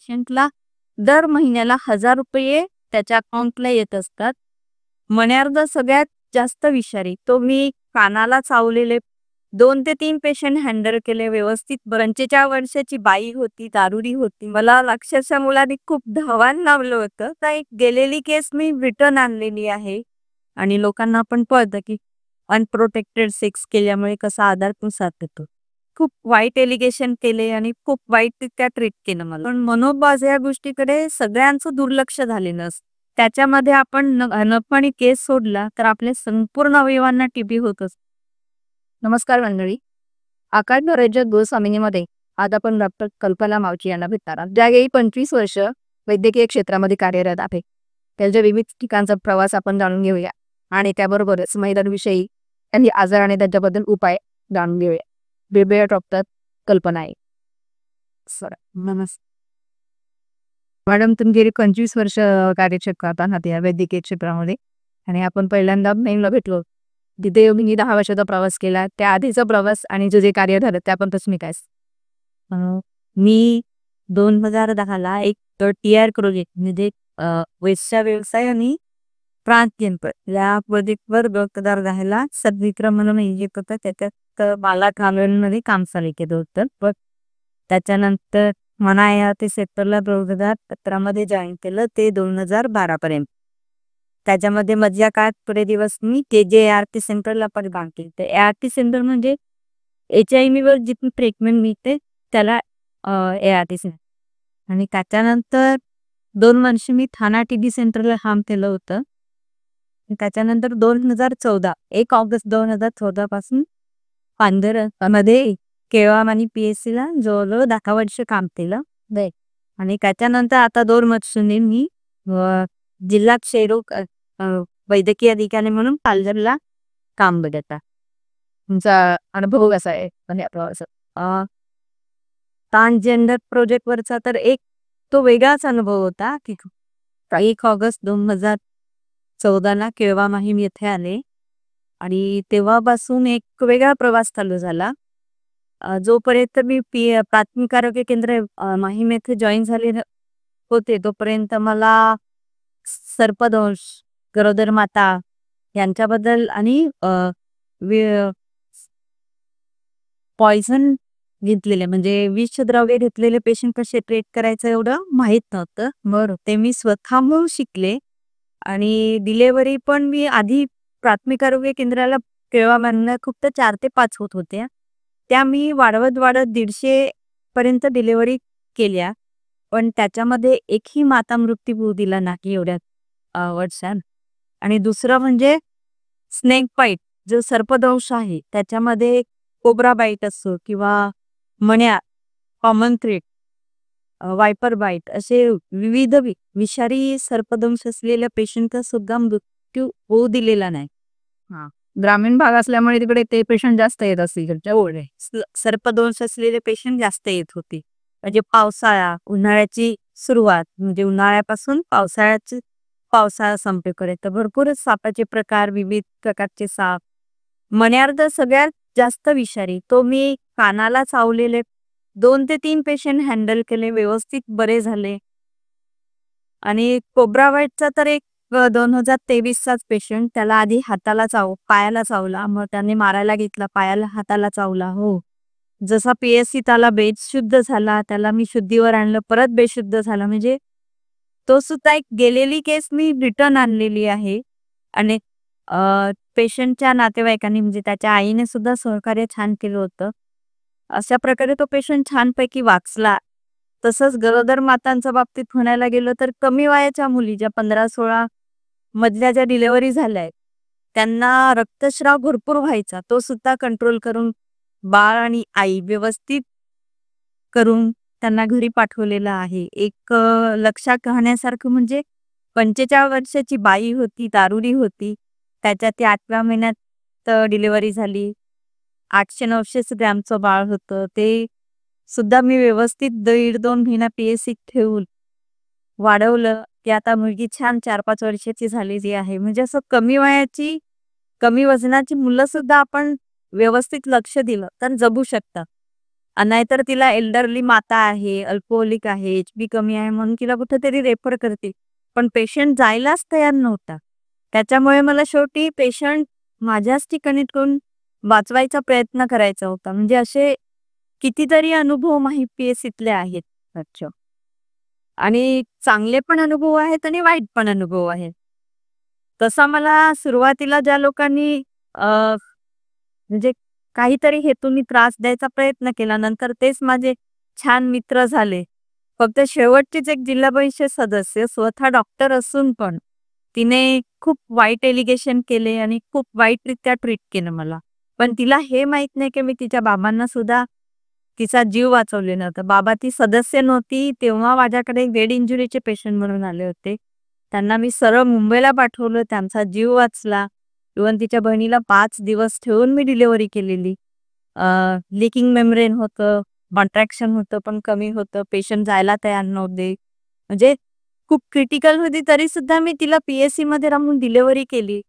पेशंटला दर महिन्याला ₹1000 त्याच्या अकाउंटला येत असतात. मण्यार्ध सगळ्यात जास्त विषारी. तो मी कानाला चावलेले 2 ते 3 पेशंट हँडल केले व्यवस्थित. 45 वर्षाची बाई होती, दारुडी होती. मला अक्षरशः मुलांनी खूप धावान लावलं होतं. तर एक गेलेली केस मी रिटर्न आणलेली आहे. आणि लोकांना पण कळतं की अनप्रोटेक्टेड सेक्स केल्यामुळे कसा आजार पण साथ देतो. खूप वाईट एलिगेशन केले आणि खूप वाईटरित्या ट्रीट केलं मला. पण मनोबाज या गोष्टीकडे सगळ्यांचं दुर्लक्ष झालेलं असतं. त्याच्यामध्ये आपण नकळतपणे केस सोडला तर आपल्या संपूर्ण अवयवांना टीबी होत असतो. नमस्कार मंडळी. आकाश नरेंद्र गोस्वामीमध्ये आज आपण डॉक्टर कल्पना मावची यांना भेटणार आहोत. ज्या गेली 25 वर्ष वैद्यकीय क्षेत्रामध्ये कार्यरत आहे. त्यांच्या विविध ठिकाणचा प्रवास आपण जाणून घेऊया आणि त्याबरोबरच महिलांविषयी त्यांनी आजार आणि त्याच्याबद्दल उपाय जाणून घेऊया. वेगवेगळ्या डॉक्टर कल्पना आहे. सर नमस्कार मॅडम, तुम्ही गेली 25 वर्ष कार्यक्षेत्रात आहात या वैद्यकीय क्षेत्रामध्ये आणि आपण पहिल्यांदा मेनला भेटलो. तिथे मी 10 वर्षाचा प्रवास केला. त्या आधीचा प्रवास आणि जे कार्य झालं त्या पण तसं मी काय मी 2010ला एक TR प्रोजेक्ट म्हणजे वेश्या व्यवसाय आणि प्रांत या प्रोजेक्टवर गौरवदार राहायला सद्विक्रम म्हणून एक होतं. त्याच्यात मला कानूनमध्ये काम चालू केलं होतं. पण त्याच्यानंतर मला या ते सेक्टरला 2017मध्ये जॉईन केलं ते 2012 पर्यंत. त्याच्यामध्ये मधल्या काळात थोडे दिवस मी KJART सेंटरला पण काम केलं. तर ART सेंटर म्हणजे HIV वर जिथे ट्रीटमेंट मिळते त्याला ART सेंटर. आणि त्याच्यानंतर 2 वर्ष मी ठाणा TB सेंटरला काम केलं होतं. त्याच्यानंतर 2014 1 ऑगस्ट 2014 पासून पांढरमध्ये केवाम आणि PSCला जवळजवळ 10 वर्ष काम केलं. आणि त्याच्यानंतर आता 2 वर्षांनी मी जिल्हा क्षयरोग वैद्यकीय अधिकारी म्हणून पालघरला काम बघत आहे. तुमचा अनुभव कसा आहे म्हणजे प्रवासात? ट्रान्सजेंडर प्रोजेक्टवरचा तर एक तो वेगळाच अनुभव होता की 1 ऑगस्ट 2014ला केळवा माहीम येथे आले आणि तेव्हापासून एक वेगळा प्रवास चालू झाला. जोपर्यंत मी प्राथमिक आरोग्य केंद्र माहीम येथे जॉईन झाले होते तोपर्यंत मला सर्पदंश, गरोदर माता यांच्याबद्दल आणि पॉइझन घेतलेले म्हणजे विषद्रव्य घेतलेले पेशंट कसे ट्रीट करायचं एवढं माहीत नव्हतं. बरं, ते मी स्वतःहून शिकले. आणि डिलेव्हरी पण मी आधी प्राथमिक आरोग्य केंद्राला केळवा खूप तर 4 ते 5 होत होत्या. त्या मी वाढवत 150 पर्यंत डिलेव्हरी केल्या. पण त्याच्यामध्ये एकही माता मृत्यू दिला नाही एवढ्या वर्षात. आणि दुसरं म्हणजे स्नेक बाईट जो सर्पदंश आहे त्याच्यामध्ये कोब्रा बाईट असो किंवा मण्या, कॉमन थ्रेड, वायपर बाईट असे विविध विषारी सर्पदंश असलेल्या पेशंटचा सुद्धा मृत्यू होऊ दिलेला नाही. ग्रामीण भाग असल्यामुळे तिकडे ते पेशंट जास्त येत असतील. सर्पदंश असलेले पेशंट जास्त येत होते. म्हणजे पावसाळा, उन्हाळ्याची सुरुवात म्हणजे उन्हाळ्यापासून पावसाळा संपेपर्यंत भरपूरच सापाचे प्रकार, विविध प्रकारचे साप. मण्यार्ध सगळ्यात जास्त विषारी. तो मी कानाला चावलेले 2 ते 3 पेशंट हँडल केले, व्यवस्थित बरे झाले. आणि कोब्रा बाईटचा तर एक 2023चाच पेशंट. त्याला आधी पायाला चावला, मग त्याने मारायला घेतला, पायाला हाताला चावला. हो, जसा PSC त्याला बेशुद्ध झाला, त्याला मी शुद्धीवर आणलं, परत बेशुद्ध झाला. म्हणजे तो सुद्धा एक गेलेली केस मी रिटर्न आणलेली आहे. आणि पेशंटच्या नातेवाईकांनी म्हणजे त्याच्या आईने सुद्धा सहकार्य छान केलं होतं. अशा प्रकारे तो पेशंट छानपैकी वाचला. तसंच गरोदर मातांच्या बाबतीत म्हणायला गेलं तर कमी वयाच्या मुली ज्या 15-16 मधल्या ज्या डिलेव्हरी झाल्या आहेत त्यांना रक्तस्राव भरपूर व्हायचा. तो सुद्धा कंट्रोल करून बाळ आणि आई व्यवस्थित करून त्यांना घरी पाठवलेलं आहे. एक लक्षात राहण्यासारखं म्हणजे 45 वर्षाची बाई होती, दारुडी होती. त्याच्या ती 8व्या महिन्यात डिलिव्हरी झाली. 800-900 ग्रॅमचं बाळ होतं. ते सुद्धा मी व्यवस्थित 1.5-2 महिना PSC ठेवून वाढवलं. की आता मुलगी छान 4-5 वर्षाची झालेली आहे. म्हणजे असं कमी वयाची, कमी वजनाची मुलं सुद्धा आपण व्यवस्थित लक्ष दिलं तर जगू शकतात. नाहीतर तिला एल्डरली माता आहे, अल्कोहोलिक आहे, एचबी कमी आहे म्हणून तिला कुठेतरी रेफर करते. पण पेशंट जायलाच तयार नव्हता. त्याच्यामुळे मला शेवटी पेशंट माझ्याच ठिकाणी ठेवून वाचवायचा प्रयत्न करायचा होता. म्हणजे असे कितीतरी अनुभव PSCतले आहेत. अच्छा. आणि चांगले पण अनुभव आहेत आणि वाईट पण अनुभव आहेत. तसा मला सुरुवातीला ज्या लोकांनी म्हणजे काहीतरी हेतूनी त्रास द्यायचा प्रयत्न केला, नंतर तेच माझे छान मित्र झाले. फक्त शेवटचीच एक जिल्हा परिषद सदस्य स्वतः डॉक्टर असून पण तिने खूप वाईट एलिगेशन केले आणि खूप वाईटरित्या ट्रीट केलं मला. पण तिला हे माहित नाही की मी तिच्या बाबांना सुद्धा तिचा जीव वाचवले नव्हता. बाबा ती सदस्य नव्हती तेव्हा माझ्याकडे ब्रेन इंजुरीचे पेशंट म्हणून आले होते. त्यांना मी सरळ मुंबईला पाठवलं, त्यांचा जीव वाचला. इव्हन तिच्या बहिणीला 5 दिवस ठेवून मी डिलिव्हरी केलेली. लीकिंग मेम्ब्रेन होतं, कॉन्ट्रॅक्शन होतं पण कमी होतं, पेशंट जायला तयार नव्हते. म्हणजे खूप क्रिटिकल होती तरी सुद्धा मी तिला PSC मध्ये राहून डिलिव्हरी केली.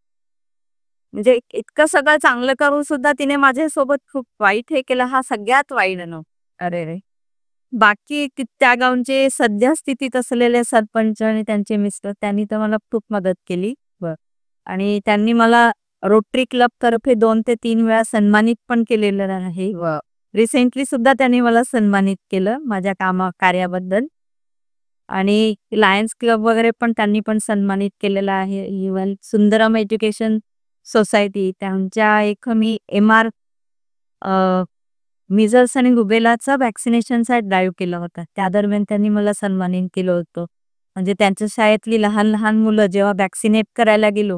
म्हणजे इतकं सगळं चांगलं करून सुद्धा तिने माझ्यासोबत खूप वाईट हे केलं, हा सगळ्यात वाईट अनुभव. अरे रे. बाकी त्या गावचे सध्या स्थितीत असलेले सरपंच आणि त्यांचे मिस्टर त्यांनी तर मला खूप मदत केली. आणि त्यांनी मला रोटरी क्लब तर्फे 2 ते 3 वेळा सन्मानित पण केलेलं आहे. वा. रिसेंटली सुद्धा त्यांनी मला सन्मानित केलं माझ्या कार्याबद्दल. आणि लायन्स क्लब वगैरे पण त्यांनी पण सन्मानित केलेला आहे. इव्हन सुंदरम एज्युकेशन सोसायटी त्यांच्या एक मी MR मिझल्स आणि रुबेलाचा व्हॅक्सिनेशनचा ड्राईव्ह केला होता. त्या दरम्यान त्यांनी मला सन्मानित केलं होतं. म्हणजे त्यांच्या शाळेतली लहान लहान मुलं जेव्हा व्हॅक्सिनेट करायला गेलो,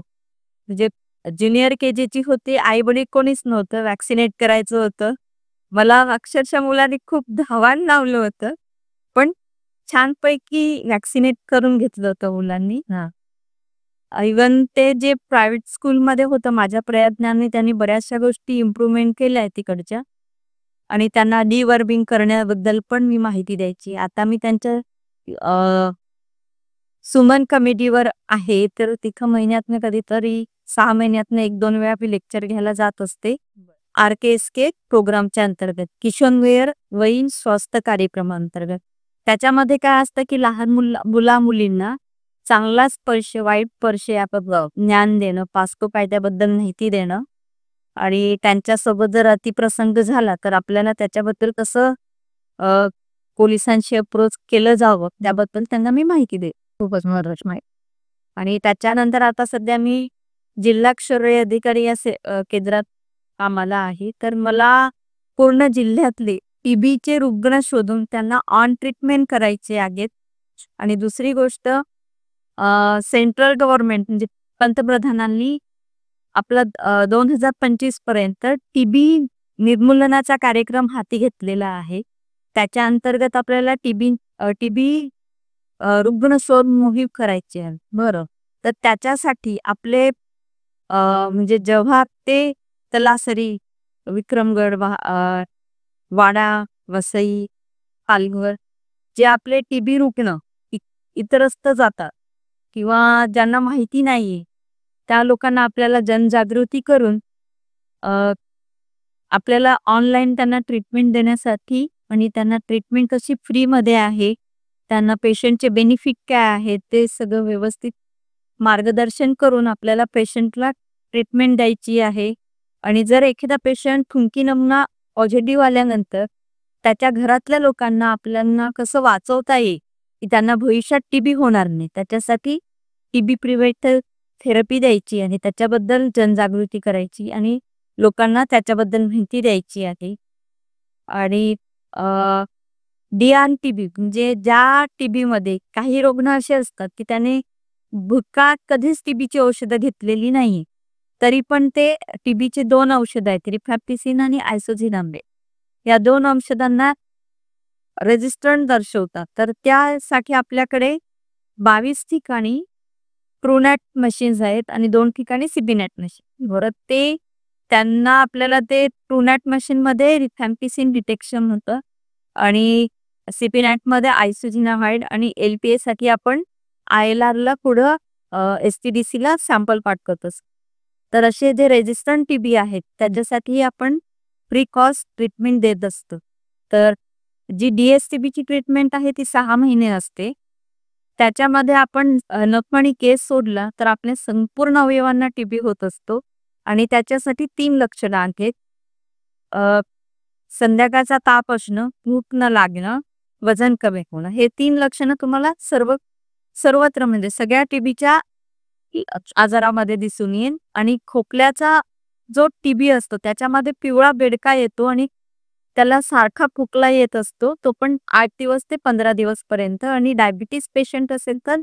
म्हणजे ज्युनियर KGची होती, आई वडील कोणीच नव्हतं, व्हॅक्सिनेट करायचं होतं. मला अक्षरशः मुलांनी खूप धावाण लावलं होतं. पण छानपैकी व्हॅक्सिनेट करून घेतलं होतं मुलांनी. इव्हन ते जे प्रायव्हेट स्कूलमध्ये होतं माझ्या प्रयत्नांनी त्यांनी बऱ्याचशा गोष्टी इम्प्रूव्हमेंट केल्या आहेत तिकडच्या. आणि त्यांना डिवर्बिंग करण्याबद्दल पण मी माहिती द्यायची. आता मी त्यांच्या सुमन कमिटीवर आहे, तर तिथं महिन्यातनं कधीतरी 6 महिन्यातनं 1-2 वेळा मी लेक्चर घ्यायला जात असते. RKSK प्रोग्रामच्या अंतर्गत किशोरवयीन वयीन स्वास्थ्य कार्यक्रमाअंतर्गत. त्याच्यामध्ये काय असतं की लहान मुला-मुलींना चांगला स्पर्श, वाईट स्पर्श याबद्दल ज्ञान देणं, पास्को कायद्याबद्दल माहिती देणं आणि त्यांच्यासोबत जर अतिप्रसंग झाला तर आपल्याला त्याच्याबद्दल कसं पोलिसांशी अप्रोच केलं जावं त्याबद्दल त्यांना मी माहिती देते. खूपच महत्वाची माहिती. आणि त्याच्यानंतर आता सध्या मी जिल्हा क्षयरोग अधिकारी या केंद्रात कामाला आहे. तर मला पूर्ण जिल्ह्यातले TBचे रुग्ण शोधून त्यांना ऑन ट्रीटमेंट करायचे आहेत. आणि दुसरी गोष्ट सेंट्रल गव्हर्नमेंट म्हणजे पंतप्रधानांनी आपला 2025 पर्यंत TB निर्मूलनाचा कार्यक्रम हाती घेतलेला आहे. त्याच्या अंतर्गत आपल्याला TB रुग्ण शोध मोहीम करायची आहे. बरं. तर त्याच्यासाठी आपले म्हणजे जेव्हा ते तलासरी, विक्रमगड, वाडा, वसई, पालघर जे आपले TB रुग्ण इतरस्त जातात किंवा ज्यांना माहिती नाहीये त्या लोकांना आपल्याला जनजागृती करून आपल्याला ऑनलाईन त्यांना ट्रीटमेंट देण्यासाठी आणि त्यांना ट्रीटमेंट कशी फ्रीमध्ये आहे, त्यांना पेशंटचे बेनिफिट काय आहेत ते सगळं व्यवस्थित मार्गदर्शन करून आपल्याला पेशंटला ट्रीटमेंट द्यायची आहे. आणि जर एखादा पेशंट थुंकी नमुना पॉझिटिव्ह आल्यानंतर त्याच्या घरातल्या लोकांना आपल्याला कसं वाचवता येईल की त्यांना भविष्यात TB होणार नाही, त्याच्यासाठी TB प्रिव्हेंटिव्ह थेरपी द्यायची आणि त्याच्याबद्दल जनजागृती करायची आणि लोकांना त्याच्याबद्दल माहिती द्यायची आहे. आणि DRTB म्हणजे ज्या TBमध्ये काही रुग्ण असे असतात की त्याने भूतकाळात कधीच TBची औषधं घेतलेली नाही, तरी पण ते TBचे 2 औषधं आहेत, रिफॅम्पिसिन आणि आयसोझिनाम्ब. या 2 औषधांना रेजिस्टन्स दर्शवतात. तर त्यासाठी आपल्याकडे 22 ठिकाणी ट्रूनॅट मशीन्स आहेत आणि 2 ठिकाणी CBNAT मशीन. बरं, ते त्यांना आपल्याला ते ट्रूनॅट मशीनमध्ये रिफॅम्पिसिन डिटेक्शन होतं आणि CBNATमध्ये आयसोझिनामाइड आणि LPA साठी आपण ILRला पुढं STDCला सॅम्पल पाठवतो. तर असे जे रेजिस्टंट TB आहेत त्याच्यासाठी आपण फ्री कॉस्ट ट्रीटमेंट देत असतो. तर जी DSTBची ट्रीटमेंट आहे ती 6 महिने असते. त्याच्यामध्ये आपण नखमणी केस सोडला तर आपल्या संपूर्ण अवयवांना टीबी होत असतो आणि त्याच्यासाठी 3 लक्षणं आहेत. अ, संध्याकाळचा ताप असणं, भूक न लागणं, वजन कमी होणं. हे 3 लक्षणं तुम्हाला सर्वत्र म्हणजे सगळ्या टीबीच्या आजारामध्ये दिसून येईल आणि खोकल्याचा जो टीबी असतो त्याच्यामध्ये पिवळा बेडका येतो आणि त्याला सारखा खोकला येत असतो. तो पण 8 दिवस ते 15 दिवस पर्यंत आणि डायबिटीज पेशंट असेल तर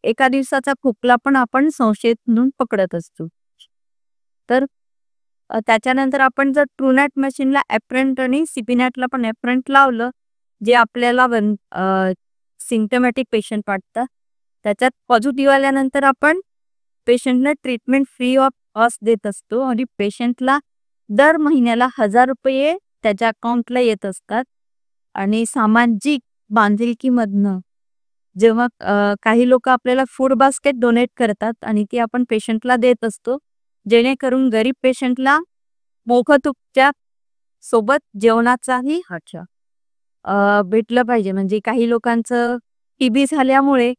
एका दिवसाचा खोकला पण आपण संशयित म्हणून पकडत असतो. तर त्याच्यानंतर आपण जर ट्रूनॅट मशीनला ॲप्रंट आणि सीपीनॅटला पण ॲप्रंट लावलं, जे आपल्याला सिम्प्टमॅटिक पेशंट वाटतं. त्याच्यात पॉझिटिव्ह आल्यानंतर आपण पेशंटला ट्रीटमेंट फ्री ऑफ कॉस्ट देत असतो आणि पेशंटला दर महिन्याला ₹1000 त्याच्या अकाउंटला येत असतात. आणि सामाजिक बांधिलकीमधनं जेव्हा काही लोक आपल्याला फूड बास्केट डोनेट करतात आणि ती आपण पेशंटला देत असतो, जेणेकरून गरीब पेशंटला मोफत उपचार सोबत जेवणाचाही भेटलं पाहिजे. म्हणजे काही लोकांचं टीबी झाल्यामुळे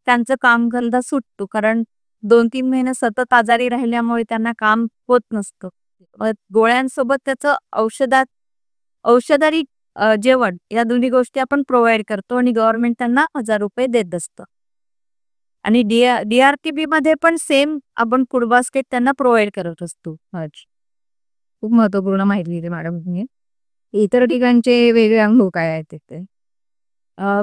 त्यांचं कामधंदा सुटतो, कारण 2-3 महिने सतत आजारी राहिल्यामुळे त्यांना काम होत नसतं. मग गोळ्यांसोबत त्याचं औषधारी जेवण या दोन्ही गोष्टी आपण प्रोव्हाइड करतो आणि गव्हर्नमेंट त्यांना ₹1000 देत असतं. आणि DRTB मध्ये पण सेम आपण फूड बास्केट त्यांना प्रोव्हाइड करत असतो. अच्छा. खूप महत्त्वपूर्ण माहिती दिली मॅडम तुम्ही. इतर ठिकाणचे वेगळे अनुभव काय आहेत तिथे?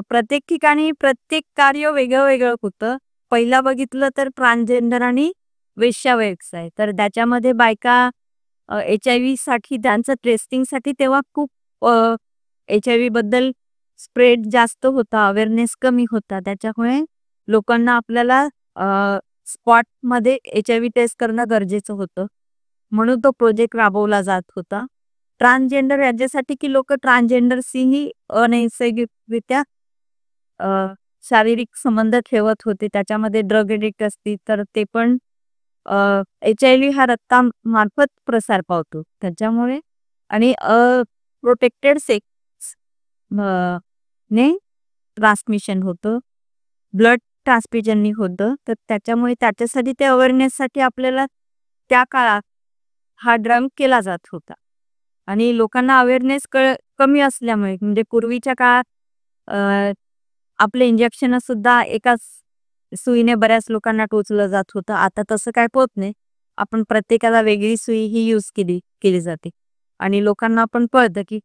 प्रत्येक ठिकाणी प्रत्येक कार्य वेगळं-वेगळं होतं. पहिला बघितलं तर ट्रान्सजेंडर आणि वेश्या व्यवसाय. तर त्याच्यामध्ये बायका HIV साठी त्यांचं टेस्टिंगसाठी तेव्हा खूप HIV बद्दल स्प्रेड जास्त होता, अवेअरनेस कमी होता. त्याच्यामुळे लोकांना आपल्याला स्पॉटमध्ये HIV टेस्ट करणं गरजेचं होतं. म्हणून तो प्रोजेक्ट राबवला जात होता. ट्रान्सजेंडर याच्यासाठी की लोक ट्रान्सजेंडरशीही अनैसर्गिकरित्या शारीरिक संबंध ठेवत होते. त्याच्यामध्ये ड्रग एडिक्ट असतील तर ते पण HIV हा रक्तामार्फत प्रसार पावतो. त्याच्यामुळे आणि प्रोटेक्टेड सेक्स ने ट्रान्समिशन होतं. ब्लड ट्रान्सफ्युजननी होतं. तर त्याच्यामुळे त्याच्यासाठी ते अवेअरनेससाठी आपल्याला त्या काळात हा ड्रग केला जात होता. आणि लोकांना अवेअरनेस कमी असल्यामुळे म्हणजे पूर्वीच्या काळात आपले इंजेक्शन सुद्धा एकाच सुईने बऱ्याच लोकांना टोचलं जात होतं. आता तसं काय होत नाही. आपण प्रत्येकाला वेगळी सुई ही यूज केली जाते आणि लोकांना पण कळतं की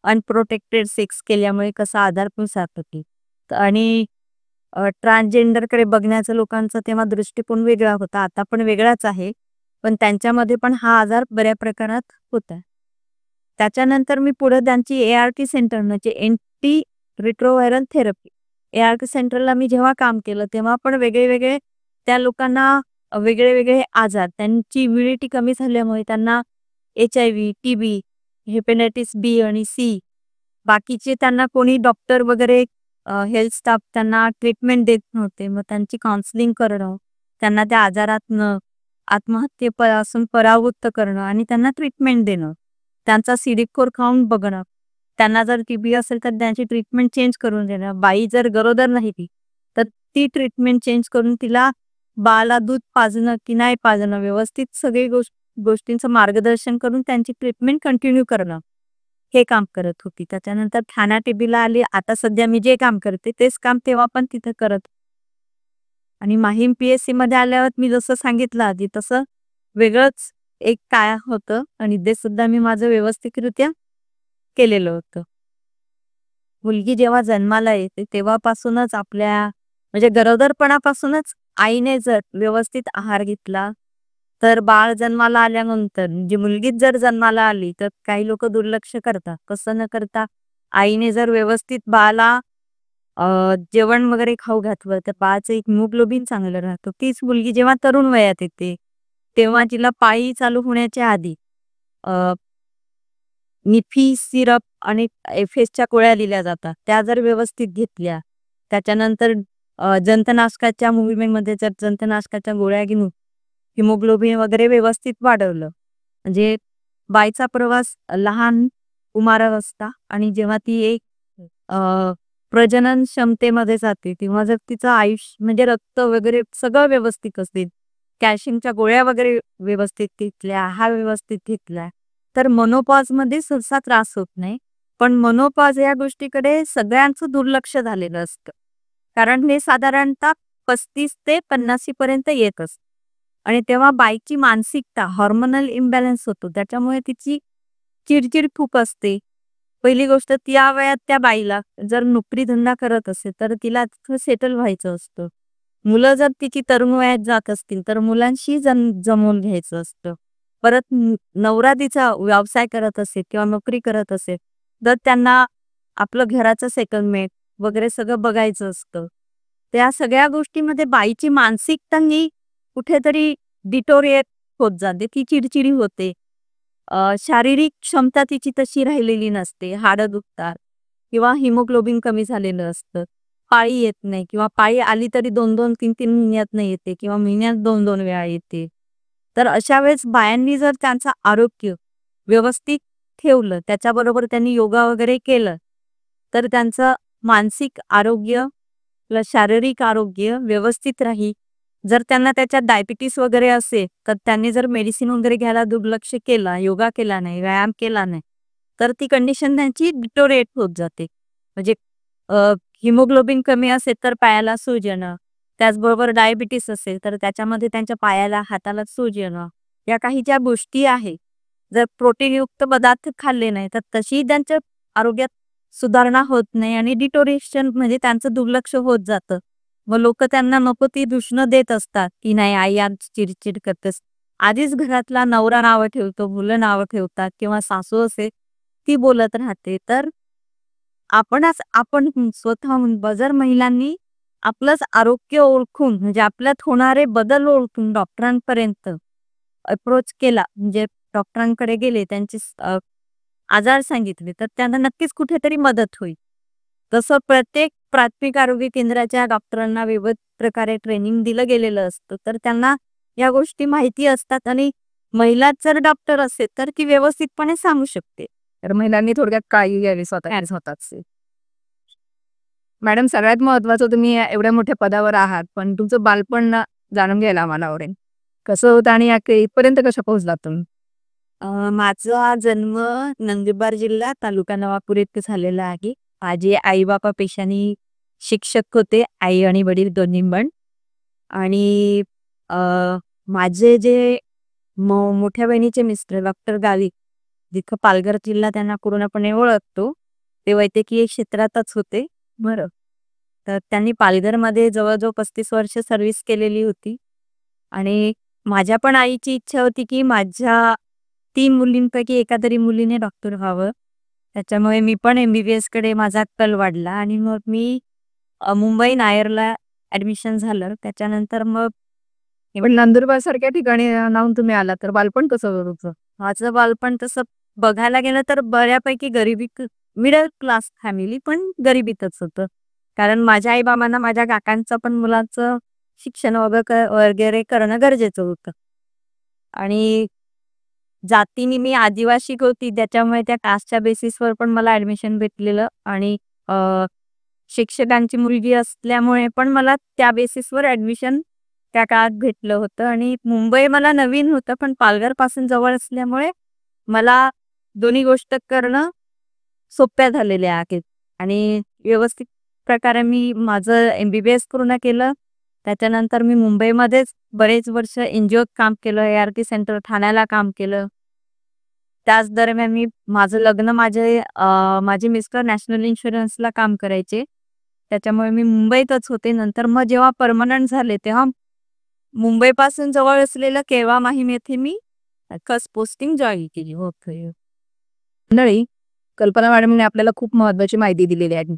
अनप्रोटेक्टेड सेक्स केल्यामुळे कसा आजार पण साधतो. आणि ट्रान्सजेंडरकडे बघण्याचा लोकांचा तेव्हा दृष्टिकोन वेगळा होता. आता पण वेगळाच आहे. पण त्यांच्यामध्ये पण हा आजार बऱ्या प्रकारात होता. त्याच्यानंतर मी पुढे त्यांची ART सेंटर म्हणजे एंटी रिट्रोव्हायरल थेरपी ART सेंटरला मी जेव्हा काम केलं तेव्हा पण वेगळे त्या लोकांना वेगळे आजार, त्यांची इम्युनिटी कमी झाल्यामुळे त्यांना HIV, TB, हेपेटायटिस B आणि C बाकीचे त्यांना कोणी डॉक्टर वगैरे हेल्थ स्टाफ त्यांना ट्रीटमेंट देत नव्हते. मग त्यांची काउन्सिलिंग करणं, त्यांना त्या आजारातनं आत्महत्येपासून परावृत्त करणं आणि त्यांना ट्रीटमेंट देणं. त्यांचा CD4 काउंट बघणं. त्यांना जर TB असेल तर त्यांची ट्रीटमेंट चेंज करून देणं. बाई जर गरोदर नाही ती, तर ती ट्रीटमेंट चेंज करून तिला बाळाला दूध पाजणं की नाही पाजणं, व्यवस्थित सगळी गोष्टींचं मार्गदर्शन करून त्यांची ट्रीटमेंट कंटिन्यू करणं, हे काम करत होती. त्याच्यानंतर ठाणा TBला आली. आता सध्या मी जे काम करते तेच काम तेव्हा पण तिथं करत. आणि माहीम PSC मध्ये आल्यावर मी जसं सांगितलं आधी तसं वेगळंच एक काय होतं आणि ते सुद्धा मी माझं व्यवस्थितरित्या केलेलं होतं. मुलगी जेव्हा जन्माला येते तेव्हापासूनच आपल्या म्हणजे गरोदरपणापासूनच आईने जर व्यवस्थित आहार घेतला तर बाळ जन्माला आल्यानंतर म्हणजे मुलगीच जर जन्माला आली तर काही लोक दुर्लक्ष करतात. कसं न करता आईने जर व्यवस्थित बाळाला जेवण वगैरे खाऊ घातलं तर बाळाचं एक हिमोग्लोबिन चांगलं राहतं. तीच मुलगी जेव्हा तरुण वयात येते तेव्हा तिला पाळी चालू होण्याच्या आधी मिठी सिरप आणि एफएसच्या गोळ्या दिल्या जातात. त्या जर व्यवस्थित घेतल्या त्याच्यानंतर जंतनाशकाच्या मूव्हमेंटमध्ये जर जंतनाशकाच्या गोळ्या घेऊन हिमोग्लोबिन वगैरे व्यवस्थित वाढवलं म्हणजे बाईचा प्रवास लहान कुमारावस्था आणि जेव्हा ती एक प्रजनन क्षमतेमध्ये जाते तेव्हा जर तिचं आयुष्य म्हणजे रक्त वगैरे सगळं व्यवस्थित असेल, कॅल्शियमच्या गोळ्या वगैरे व्यवस्थित घेतल्या, आहार व्यवस्थित घेतला, तर मेनोपॉजमध्ये सहसा त्रास होत नाही. पण मेनोपॉज या गोष्टीकडे सगळ्यांचं दुर्लक्ष झालेलं असतं. कारण हे साधारणतः 35 ते 50 पर्यंत येत असतं. आणि तेव्हा बाईची मानसिकता हार्मोनल इम्बॅलन्स होतो. त्याच्यामुळे तिची चिडचिड खूप असते. पहिली गोष्ट त्या वयात त्या बाईला जर नोकरी धंदा करत असेल तर तिला तिथं सेटल व्हायचं असतं. मुलं जर तिची तरुण वयात जात असतील तर मुलांशी जमवून घ्यायचं असतं. परत नवरा तिचा व्यवसाय करत असेल किंवा नोकरी करत असेल तर त्यांना आपलं घराचं सेटलमेंट वगैरे सगळं बघायचं असतं. त्या सगळ्या गोष्टीमध्ये बाईची मानसिकता ही कुठेतरी डिटोरिएट होत जाते, ती चिडचिडी होते. शारीरिक क्षमता तिची तशी राहिलेली नसते, हाडं दुखतात किंवा हिमोग्लोबिन कमी झालेलं असतं. पाळी येत नाही किंवा पाळी आली तरी 2-2, 3-3 महिन्यात नाही येते किंवा महिन्यात 2-2 वेळा येते. तर अशा वेळेस बायांनी जर त्यांचं आरोग्य व्यवस्थित ठेवलं, त्याच्याबरोबर त्यांनी योगा वगैरे केलं, तर त्यांचं मानसिक आरोग्य प्लस शारीरिक आरोग्य व्यवस्थित राहील. जर त्यांना त्याच्यात डायबिटीस वगैरे असेल, तर त्यांनी जर मेडिसिन वगैरे घ्यायला दुर्लक्ष केला, योगा केला नाही, व्यायाम केला नाही, तर ती कंडिशन त्यांची डिटोरिएट होत जाते. म्हणजे हिमोग्लोबिन कमी असेल तर पायाला सूज येणं, त्याचबरोबर डायबिटीस असेल तर त्याच्यामध्ये त्यांच्या पायाला, हाताला सूज येणं, या काही ज्या गोष्टी आहेत, जर प्रोटीनयुक्त पदार्थ खाल्ले नाही, तर तशी त्यांच्या आरोग्यात सुधारणा होत नाही आणि डिटोरिएशन म्हणजे त्यांचं दुर्लक्ष होत जातं. मग लोक त्यांना नको ती दूषणं देत असतात, की नाही आई आमची चिडचिड करतेस. आधीच घरातला नवरा नावं ठेवतो, मुलं नावं ठेवतात किंवा सासू असेल ती बोलत राहते. तर आपण स्वतःहून जर महिलांनी आपलंच आरोग्य ओळखून म्हणजे आपल्यात होणारे बदल ओळखून डॉक्टरांपर्यंत अप्रोच केला, म्हणजे डॉक्टरांकडे गेले, त्यांचे आजार सांगितले, तर त्यांना नक्कीच कुठेतरी मदत होईल. तसं प्रत्येक प्राथमिक आरोग्य केंद्राच्या डॉक्टरांना विविध प्रकारे ट्रेनिंग दिलं गेलेलं असतं, तर त्यांना या गोष्टी माहिती असतात आणि महिला जर डॉक्टर असेल तर ती व्यवस्थितपणे सांगू शकते. तर महिलांनी थोडक्यात काळजी घ्यावी स्वतःची. मॅडम, सगळ्यात महत्वाचं, तुम्ही एवढ्या मोठ्या पदावर आहात, पण तुमचं बालपण जाणून घ्यायला मला आवडेल. कसं होतं आणि इथपर्यंत कशा पोहोचलात तुम्ही? माझा जन्म नंदुरबार जिल्हा, तालुका नवापूर येथे झालेला आहे. माझे आई-बाबा पेशाने शिक्षक होते, आई आणि वडील दोन्ही पण. आणि अ, माझे जे मोठ्या बहिणीचे मिस्टर डॉक्टर गावित, जिथं पालघर जिल्हा त्यांना पूर्णपणे ओळखतो, ते वैद्यकीय क्षेत्रातच होते. बरं. तर त्यांनी पालघरमध्ये जवळ-जवळ 35 वर्ष सर्व्हिस केलेली होती. आणि माझ्या पण आईची इच्छा होती, की माझ्या 3 मुलींपैकी एका तरी मुलीने डॉक्टर व्हावं. त्याच्यामुळे मी पण MBBSकडे माझा कल वाढला आणि मग मी मुंबई नायरला ॲडमिशन झालं. त्याच्यानंतर मग पण नंदुरबार सारख्या ठिकाणी राहून तुम्ही आलात, तर बालपण कसं होतं तुमचं? माझं बालपण तसं बघायला गेलं तर बऱ्यापैकी मिडल क्लास फॅमिली, पण गरिबीतच होतं. कारण माझ्या आई-बाबांना माझ्या काकांचं पण मुलाचं शिक्षण वगैरे करणं गरजेचं होतं. आणि जातीने मी आदिवासी होती, त्याच्यामुळे त्या कास्टच्या बेसिसवर पण मला ॲडमिशन भेटलेलं आणि अ, शिक्षकांची मुलगी असल्यामुळे पण मला त्या बेसिसवर ॲडमिशन त्या काळात भेटलं होतं. आणि मुंबई मला नवीन होतं, पण पालघरपासून जवळ असल्यामुळे मला दोन्ही गोष्ट करणं सोप्या झालेल्या आहेत. आणि व्यवस्थित प्रकारे मी माझं MBBS पूर्ण केलं. त्याच्यानंतर मी मुंबईमध्येच बरेच वर्ष एनजीओत काम केलं, ART सेंटर ठाण्याला काम केलं. त्याच दरम्यान माझं लग्न माझे मिस्टर नॅशनल इन्शुरन्सला काम करायचे. त्याच्यामुळे मी मुंबईतच होते. नंतर मग जेव्हा पर्मनंट झाले, तेव्हा मुंबईपासून जवळ असलेलं केळवा माहीम येथे मी फर्स्ट पोस्टिंग जॉइन केली होती. मंडळी, कल्पना मॅडमने आपल्याला खूप महत्त्वाची माहिती दिलेली आहे.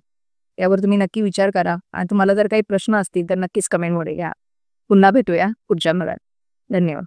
यावर तुम्ही नक्की विचार करा आणि तुम्हाला जर काही प्रश्न असतील तर नक्कीच कमेंटमध्ये घ्या. पुन्हा भेटूया पुढच्या भागात. धन्यवाद.